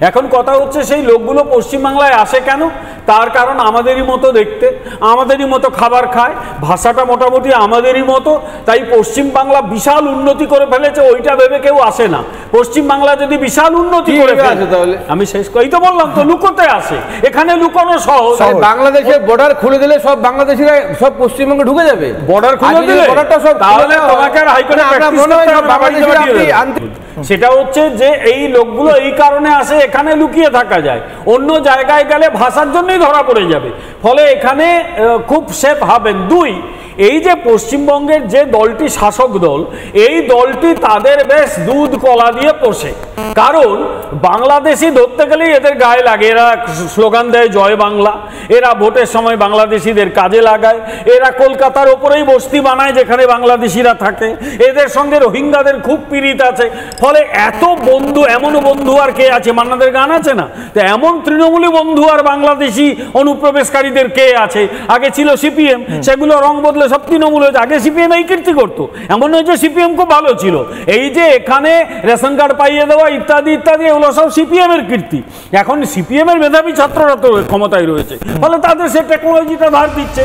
এখন কথা হচ্ছে সেই লোকগুলো পশ্চিমবাংলায় আসে কেন? তার কারণ আমাদেরই মতো দেখতে, আমাদেরই মতো খাবার খায়, ভাষাটা মোটামুটি আমাদেরই মতো, তাই পশ্চিমবাংলা বিশাল উন্নতি করে ফেলেছে ওইটা ভেবে কেউ আসে না। পশ্চিমবাংলা যদি বিশাল উন্নতি করে ফেলে, তাহলে আমি শেষ করেই তো বললাম তো, লুকোতে আসে, এখানে লুকানো সহজ। বাংলাদেশের বর্ডার খুলে দিলে সব বাংলাদেশিরা সব পশ্চিমবঙ্গে ঢুকে যাবে। বর্ডার খুলে দিলে তাহলে তোমাকে হাইকোর্টে প্র্যাকটিস করতে হবে। সেটা হচ্ছে যে এই লোকগুলো এই কারণে আসে, এখানে লুকিয়ে থাকা যায়, অন্য জায়গায় গেলে ভাষার জন্যই ধরা পড়ে যাবে, ফলে এখানে খুব সেফ হবেন। দুই, এই যে পশ্চিমবঙ্গের যে দলটি শাসক দল, এই দলটি তাদের বেশ দুধ কলা দিয়ে পোষে, কারণ বাংলাদেশি ধরতে গেলেই এদের গায়ে লাগে। এরা স্লোগান দেয় জয় বাংলা, এরা ভোটের সময় বাংলাদেশিদের কাজে লাগায়, এরা কলকাতার ওপরেই বস্তি বানায় যেখানে বাংলাদেশিরা থাকে, এদের সঙ্গে রোহিঙ্গাদের খুব পীড়িত আছে, ফলে এত বন্ধু, এমনও বন্ধু আর কে আছে, মান্নাদের গান আছে না, তো এমন তৃণমূলী বন্ধু আর বাংলাদেশি অনুপ্রবেশকারীদের কে আছে? আগে ছিল সিপিএম, সেগুলো রং বদলে সব তৃণমূল হয়েছে। আগে সিপিএম এই কীর্তি করতো, এমন নয় যে সিপিএম খুব ভালো ছিল। এই যে এখানে রেশন কার্ড পাইয়ে দেওয়া ইত্যাদি ইত্যাদি, এগুলো সব সিপিএম এর কীর্তি। এখন সিপিএম এর মেধাবী ছাত্ররা তো ক্ষমতায় রয়েছে, ফলে তাদের সে টেকনোলজিটা ধার দিচ্ছে।